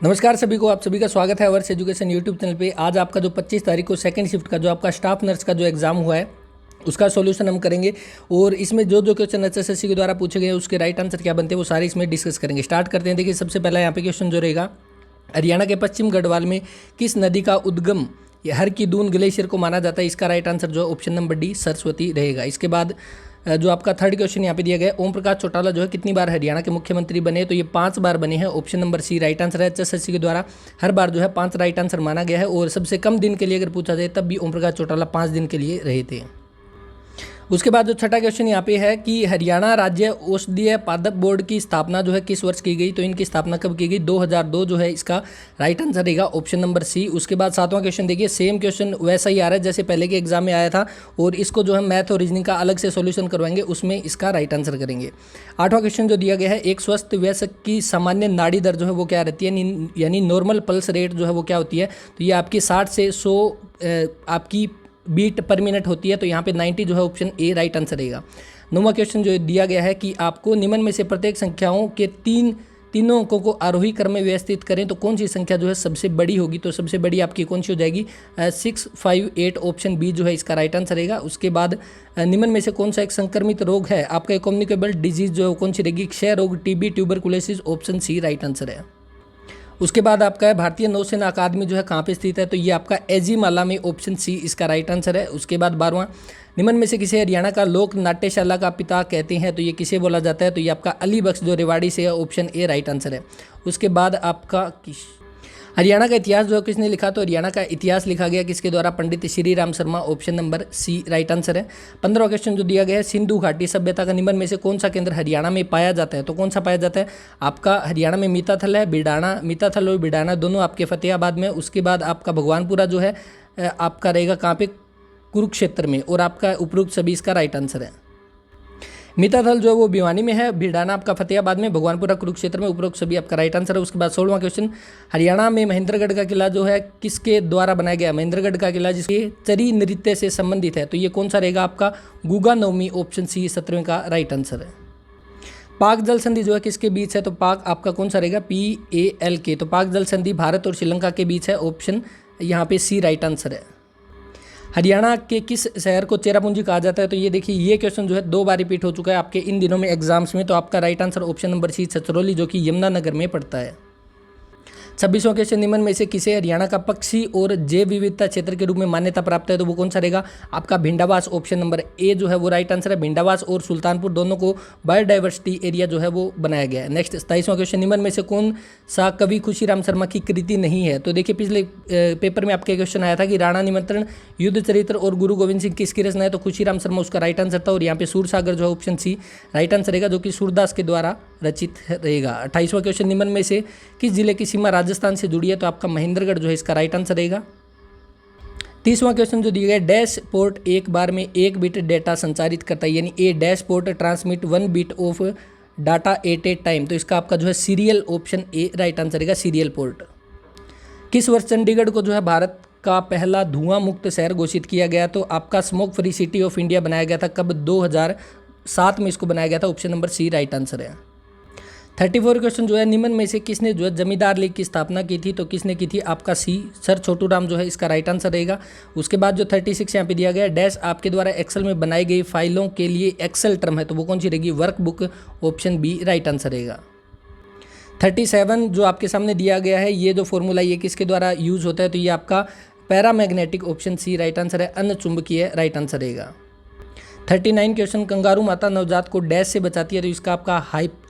नमस्कार सभी को, आप सभी का स्वागत है अवर्स एजुकेशन यूट्यूब चैनल पे। आज आपका जो 25 तारीख को सेकंड शिफ्ट का जो आपका स्टाफ नर्स का जो एग्ज़ाम हुआ है उसका सॉल्यूशन हम करेंगे और इसमें जो क्वेश्चन एचएसएससी के द्वारा पूछे गए उसके राइट आंसर क्या बनते हैं वो सारे इसमें डिस्कस करेंगे। स्टार्ट करते हैं। देखिए, सबसे पहला यहाँ पे क्वेश्चन जो रहेगा, हरियाणा के पश्चिम गढ़वाल में किस नदी का उद्गम हर की दून ग्लेशियर को माना जाता है? इसका राइट आंसर जो ऑप्शन नंबर डी सरस्वती रहेगा। इसके बाद जो आपका थर्ड क्वेश्चन यहाँ पे दिया गया है, ओम प्रकाश चौटाला जो है कितनी बार हरियाणा के मुख्यमंत्री बने? तो ये 5 बार बने हैं। Option number C right answer है। एचएसएससी के द्वारा हर बार जो है 5 राइट आंसर माना गया है और सबसे कम दिन के लिए अगर पूछा जाए तब भी ओम प्रकाश चौटाला 5 दिन के लिए रहे थे। उसके बाद जो छठा क्वेश्चन यहाँ पे है कि हरियाणा राज्य औषधीय पादप बोर्ड की स्थापना जो है किस वर्ष की गई? तो इनकी स्थापना कब की गई? 2002 जो है इसका राइट आंसर रहेगा ऑप्शन नंबर सी। उसके बाद सातवां क्वेश्चन देखिए, सेम क्वेश्चन वैसा ही आ रहा है जैसे पहले के एग्जाम में आया था और इसको जो है मैथ और रीजनिंग का अलग से सोल्यूशन करवाएंगे, उसमें इसका राइट आंसर करेंगे। आठवां क्वेश्चन जो दिया गया है, एक स्वस्थ वयस्क की सामान्य नाड़ी दर जो है वो क्या रहती है, यानी नॉर्मल पल्स रेट जो है वो क्या होती है? तो ये आपकी 60 से 100 आपकी बीट पर मिनट होती है। तो यहाँ पे 90 जो है ऑप्शन ए राइट आंसर रहेगा। 9वां क्वेश्चन जो दिया गया है कि आपको निम्न में से प्रत्येक संख्याओं के तीनों अंकों को आरोही क्रम में व्यवस्थित करें तो कौन सी संख्या जो है सबसे बड़ी होगी? तो सबसे बड़ी आपकी कौन सी हो जाएगी? 6, 5, 8 ऑप्शन बी जो है इसका राइट आंसर रहेगा। उसके बाद निम्न में से कौन सा एक संक्रमित रोग है आपका? कम्युनिकेबल डिजीज जो है कौन सी रहेगी? क्षय रोग, TB, tuberculosis, option C right answer है। उसके बाद आपका है भारतीय नौसेना अकादमी जो है कहाँ पे स्थित है? तो ये आपका एजीमाला में, ऑप्शन सी इसका राइट आंसर है। उसके बाद 12वां, निम्न में से किसे हरियाणा का लोक नाट्यशाला का पिता कहते हैं? तो ये किसे बोला जाता है? तो ये आपका अली बख्श जो रेवाड़ी से है, ऑप्शन ए राइट आंसर है। उसके बाद आपका हरियाणा का इतिहास जो है किसने लिखा? तो हरियाणा का इतिहास लिखा गया किसके द्वारा? Pandit Shri Ram Sharma, option number C right answer है। 15वां क्वेश्चन जो दिया गया है, सिंधु घाटी सभ्यता का निम्न में से कौन सा केंद्र हरियाणा में पाया जाता है? तो कौन सा पाया जाता है? आपका हरियाणा में मीताथल है, बिडाना, मीताथल और बिडाना दोनों आपके फतेहाबाद में। उसके बाद आपका भगवानपुरा जो है आपका रहेगा कहाँ पे? कुरुक्षेत्र में। और आपका उपरोक्त सभी इसका राइट आंसर है। मीताथल जो है वो भिवानी में है, भिडाना आपका फतेहाबाद में, भगवानपुरा कुरुक्षेत्र में, उपरोक्त सभी आपका राइट आंसर है। उसके बाद 16वां क्वेश्चन, हरियाणा में महेंद्रगढ़ का किला जो है किसके द्वारा बनाया गया? महेंद्रगढ़ का किला जिसके चरी नृत्य से संबंधित है। तो ये कौन सा रहेगा आपका? गुगा नवमी, ऑप्शन सी 17वें का राइट आंसर है। पाक जल संधि जो है किसके बीच है? तो पाक आपका कौन सा रहेगा? PALK। तो पाक जल संधि भारत और श्रीलंका के बीच है, ऑप्शन यहाँ पे सी राइट आंसर है। हरियाणा के किस शहर को चेरापूंजी कहा जाता है? तो ये देखिए, ये क्वेश्चन जो है 2 बार रिपीट हो चुका है आपके इन दिनों में एग्जाम्स में। तो आपका right answer option number C Chhachhrauli जो कि यमुनानगर में पड़ता है। 26वां क्वेश्चन, निम्न में से किसे हरियाणा का पक्षी और जैव विविधता क्षेत्र के रूप में मान्यता प्राप्त है? तो वो कौन सा रहेगा? आपका भिंडावास, ऑप्शन नंबर ए जो है वो राइट आंसर है। भिंडावास और सुल्तानपुर दोनों को बायोडाइवर्सिटी एरिया जो है वो बनाया गया है। नेक्स्ट 27वां क्वेश्चन, निम्न में से कौन सा कवि खुशीराम शर्मा की कृति नहीं है? तो देखिए, पिछले पेपर में आपके क्वेश्चन आया था कि राणा निमंत्रण, युद्ध चरित्र और गुरु गोविंद सिंह किसकी रचना है? तो खुशीराम शर्मा उसका राइट आंसर था। और यहाँ पे सूरसागर जो है ऑप्शन सी राइट आंसर रहेगा, जो कि सूरदास के द्वारा रचित रहेगा। 28वां क्वेश्चन, निम्न में से किस जिले की सीमा राजस्थान से जुड़ी है? तो आपका महेंद्रगढ़ जो है इसका राइट आंसर रहेगा। 30वां क्वेश्चन जो दिया गया, डैश पोर्ट एक बार में 1 बिट डेटा संचारित करता है, यानी A dash port transmit 1 bit of data at a time. तो इसका आपका जो है serial, option A right answer रहेगा, सीरियल पोर्ट। किस वर्ष चंडीगढ़ को जो है भारत का पहला धुआं मुक्त शहर घोषित किया गया? तो आपका smoke free city of India बनाया गया था। कब? 2007 में इसको बनाया गया था, option number C right answer है। 34 क्वेश्चन जो है, निम्न में से किसने जो है जमींदार लीग की स्थापना की थी? तो किसने की थी? आपका सी सर छोटू राम जो है इसका राइट आंसर रहेगा। उसके बाद जो 36 यहाँ पे दिया गया, डैश आपके द्वारा एक्सेल में बनाई गई फाइलों के लिए एक्सेल टर्म है। तो वो कौन सी रहेगी? Workbook, option B right answer रहेगा। 37 जो आपके सामने दिया गया है, ये जो फॉर्मूला ये किसके द्वारा यूज होता है? तो ये आपका paramagnetic, option C right answer है, अन्य चुंबकीय राइट आंसर रहेगा। 39 क्वेश्चन, कंगारू माता नवजात को डैश से बचाती है? तो इसका आपका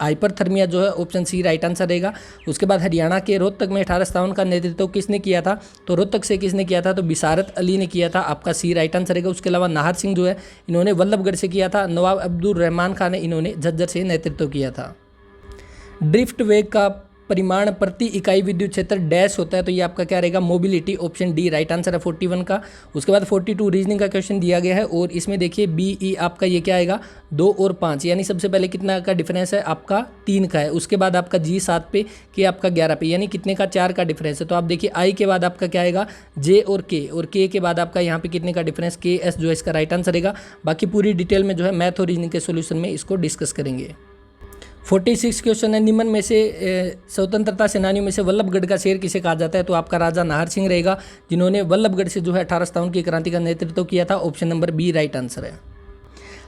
हाइपरथर्मिया जो है, ऑप्शन सी राइट आंसर रहेगा। उसके बाद हरियाणा के रोहतक में 1857 का नेतृत्व किसने किया था? तो रोहतक से किसने किया था? तो बिसारत अली ने किया था, आपका सी राइट आंसर रहेगा। उसके अलावा नाहर सिंह जो है इन्होंने वल्लभगढ़ से किया था। नवाब अब्दुल रहमान खान ने इन्होंने झज्जर से नेतृत्व किया था। ड्रिफ्ट वेग का परिमाण प्रति इकाई विद्युत क्षेत्र डैश होता है? तो ये आपका क्या रहेगा? Mobility, option D right answer है 41 का। उसके बाद 42 रीजनिंग का क्वेश्चन दिया गया है और इसमें देखिए BE आपका ये क्या आएगा? 2 और 5, यानी सबसे पहले कितना का डिफरेंस है? आपका 3 का है। उसके बाद आपका G 7 पे, K आपका 11 पे, यानी कितने का? 4 का डिफरेंस है। तो आप देखिए I के बाद आपका क्या आएगा? J और K के बाद आपका यहाँ पे कितने का डिफरेंस? KS जो है इसका राइट आंसर रहेगा। बाकी पूरी डिटेल में जो है मैथ और रीजनिंग के सोल्यूशन में इसको डिस्कस करेंगे। 46 क्वेश्चन है, निम्न में से स्वतंत्रता सेनानियों में से वल्लभगढ़ का शेर किसे कहा जाता है? तो आपका राजा नाहर सिंह रहेगा, जिन्होंने वल्लभगढ़ से जो है 1857 की क्रांति का नेतृत्व किया था। Option number B right answer है।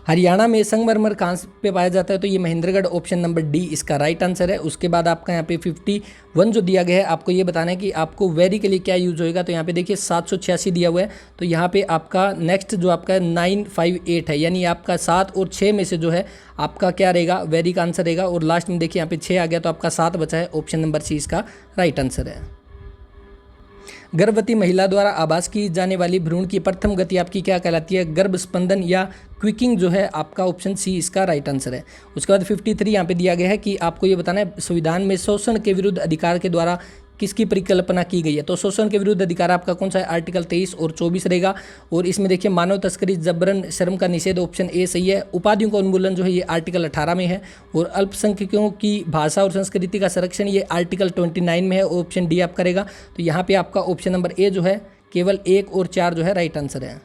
हरियाणा में संगमरमर कहाँ पे पाया जाता है? तो ये महेंद्रगढ़, ऑप्शन नंबर डी इसका राइट आंसर है। उसके बाद आपका यहाँ पे 51 जो दिया गया है, आपको ये बताना है कि आपको वेरी के लिए क्या यूज होएगा। तो यहाँ पे देखिए 786 दिया हुआ है, तो यहाँ पे आपका नेक्स्ट जो आपका 958 है, यानी आपका 7 और 6 में से जो है आपका क्या रहेगा? वेरी का आंसर रहेगा। और लास्ट में देखिए यहाँ पे 6 आ गया, तो आपका 7 बचा है। ऑप्शन नंबर सी इसका राइट आंसर है। गर्भवती महिला द्वारा आभास की जाने वाली भ्रूण की प्रथम गति आपकी क्या कहलाती है? गर्भ स्पंदन या क्विकिंग जो है आपका ऑप्शन सी इसका राइट आंसर है। उसके बाद 53 यहाँ पे दिया गया है कि आपको ये बताना है संविधान में शोषण के विरुद्ध अधिकार के द्वारा किसकी परिकल्पना की गई है? तो शोषण के विरुद्ध अधिकार आपका कौन सा है? आर्टिकल 23 और 24 रहेगा। और इसमें देखिए मानव तस्करी, जबरन श्रम का निषेध, ऑप्शन ए सही है। उपाधियों का उन्मूलन जो है ये आर्टिकल 18 में है। और अल्पसंख्यकों की भाषा और संस्कृति का संरक्षण ये आर्टिकल 29 में है। ऑप्शन डी आप करेगा। तो यहाँ पे आपका ऑप्शन नंबर ए जो है केवल 1 और 4 जो है राइट आंसर है।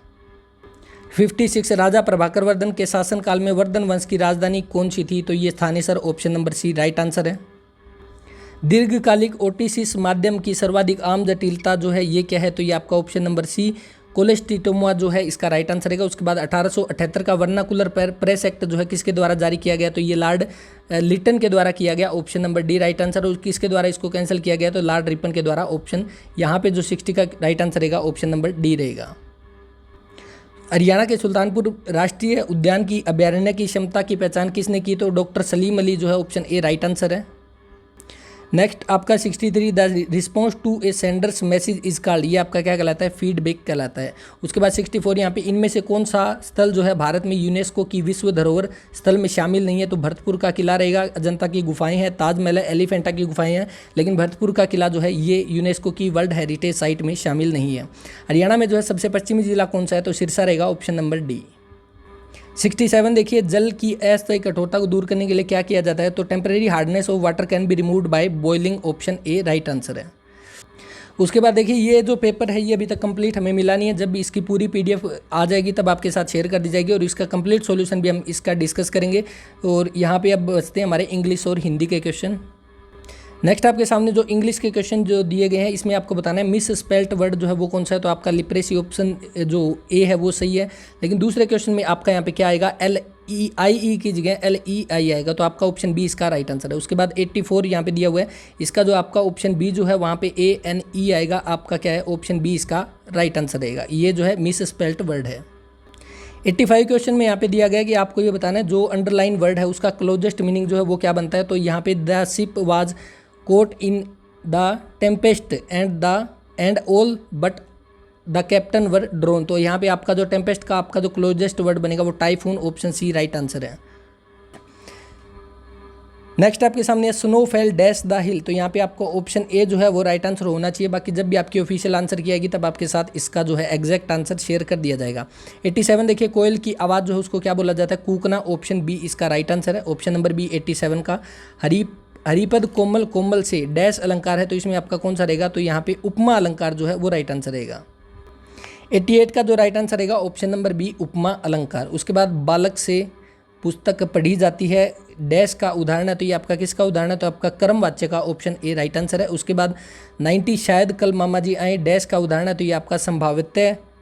56 राजा प्रभाकर वर्धन के शासनकाल में वर्धन वंश की राजधानी कौन सी थी? तो ये Thanesar, option number C right answer है। दीर्घकालिक ओटिटिस माध्यम की सर्वाधिक आम जटिलता जो है ये क्या है? तो ये आपका ऑप्शन नंबर सी कोलेस्टिटोमा जो है इसका राइट आंसर रहेगा। उसके बाद 1878 का वर्नाकुलर प्रेस एक्ट जो है किसके द्वारा जारी किया गया? तो ये लॉर्ड लिटन के द्वारा किया गया। Option number D right answer. और किसके द्वारा इसको कैंसिल किया गया? तो लॉर्ड रिपन के द्वारा। ऑप्शन यहाँ पे जो 60 का राइट आंसर रहेगा ऑप्शन नंबर डी रहेगा। हरियाणा के सुल्तानपुर राष्ट्रीय उद्यान की अभ्यारण्य की क्षमता की पहचान किसने की? तो डॉक्टर सलीम अली जो है, ऑप्शन ए राइट आंसर है। नेक्स्ट आपका 63 the response to a sender's message is called, ये आपका क्या कहलाता है? फीडबैक कहलाता है। उसके बाद 64 यहाँ पे इनमें से कौन सा स्थल जो है भारत में यूनेस्को की विश्व धरोहर स्थल में शामिल नहीं है? तो भरतपुर का किला रहेगा, अजंता की गुफाएं हैं, ताजमहल है, एलिफेंटा की गुफाएं हैं, लेकिन भरतपुर का किला जो है ये यूनेस्को की वर्ल्ड हेरिटेज साइट में शामिल नहीं है। हरियाणा में जो है सबसे पश्चिमी जिला कौन सा है? तो सिरसा रहेगा, ऑप्शन नंबर डी। 67 देखिए जल की अस्थायी कठोरता को दूर करने के लिए क्या किया जाता है? तो temporary hardness of water can be removed by boiling, option A right answer है। उसके बाद देखिए ये जो पेपर है ये अभी तक कंप्लीट हमें मिला नहीं है, जब इसकी पूरी पीडीएफ आ जाएगी तब आपके साथ शेयर कर दी जाएगी और इसका कंप्लीट सॉल्यूशन भी हम इसका डिस्कस करेंगे। और यहाँ पे अब बचते हैं हमारे इंग्लिश और हिंदी के क्वेश्चन। नेक्स्ट आपके सामने जो इंग्लिश के क्वेश्चन जो दिए गए हैं इसमें आपको बताना है मिस स्पेल्ट वर्ड जो है वो कौन सा है? तो आपका लिप्रेसी, ऑप्शन जो ए है वो सही है। लेकिन दूसरे क्वेश्चन में आपका यहाँ पे क्या आएगा? LEIE की जगह LEI आएगा, तो आपका ऑप्शन बी इसका राइट आंसर है। उसके बाद 84 यहाँ पे दिया हुआ है, इसका जो आपका ऑप्शन बी जो है वहाँ पे ANE आएगा, आपका क्या है? ऑप्शन बी इसका राइट आंसर रहेगा। ये जो है मिस स्पेल्ट वर्ड है। 85 क्वेश्चन में यहाँ पे दिया गया है कि आपको ये बताना है जो अंडरलाइन वर्ड है उसका क्लोजेस्ट मीनिंग जो है वो क्या बनता है? तो यहाँ पे the ship was caught in the tempest and all but the captain were drowned। तो यहाँ पे आपका जो टेम्पेस्ट का आपका जो क्लोजेस्ट वर्ड बनेगा वो typhoon, option C right answer है। नेक्स्ट आपके सामने snow fell dash the hill, तो यहाँ पे आपको ऑप्शन ए जो है वो राइट आंसर होना चाहिए। बाकी जब भी आपकी ऑफिशियल आंसर की आएगी तब आपके साथ इसका जो है एग्जैक्ट आंसर शेयर कर दिया जाएगा। 87 देखिए कोयल की आवाज़ जो है उसको क्या बोला जाता है? कूकना, ऑप्शन बी इसका राइट आंसर है। ऑप्शन नंबर बी 87 का। हरिपद कोमल, कोमल से डैश अलंकार है, तो इसमें आपका कौन सा रहेगा? तो यहाँ पे उपमा अलंकार जो है वो राइट आंसर रहेगा। 88 का जो राइट आंसर रहेगा ऑप्शन नंबर बी उपमा अलंकार। उसके बाद बालक से पुस्तक पढ़ी जाती है, डैश का उदाहरण है, तो ये आपका किसका उदाहरण है? तो आपका कर्मवाच्य का, ऑप्शन ए राइट आंसर है। उसके बाद 90 शायद कल मामा जी आए, डैश का उदाहरण है, तो ये आपका संभावित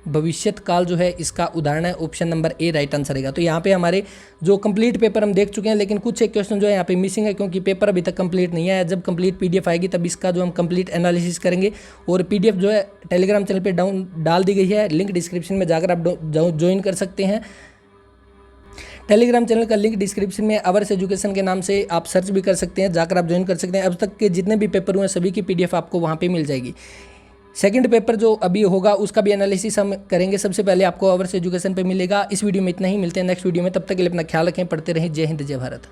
भविष्यत काल जो है इसका उदाहरण है, option number A right answer रहेगा। तो यहाँ पे हमारे जो कंप्लीट पेपर हम देख चुके हैं, लेकिन कुछ एक क्वेश्चन जो है यहाँ पे मिसिंग है क्योंकि पेपर अभी तक कंप्लीट नहीं आया। जब कंप्लीट पीडीएफ आएगी तब इसका जो हम कंप्लीट एनालिसिस करेंगे। और पीडीएफ जो है टेलीग्राम चैनल पे डाल दी गई है, लिंक डिस्क्रिप्शन में जाकर आप ज्वाइन कर सकते हैं। टेलीग्राम चैनल का लिंक डिस्क्रिप्शन में अवर्स एजुकेशन के नाम से आप सर्च भी कर सकते हैं, जाकर आप ज्वाइन कर सकते हैं। अब तक के जितने भी पेपर हुए सभी की पीडीएफ आपको वहाँ पे मिल जाएगी। सेकंड पेपर जो अभी होगा उसका भी एनालिसिस हम करेंगे, सबसे पहले आपको अवर्स एजुकेशन पे मिलेगा। इस वीडियो में इतना ही, मिलते हैं नेक्स्ट वीडियो में, तब तक के लिए अपना ख्याल रखें, पढ़ते रहें। जय हिंद, जय भारत।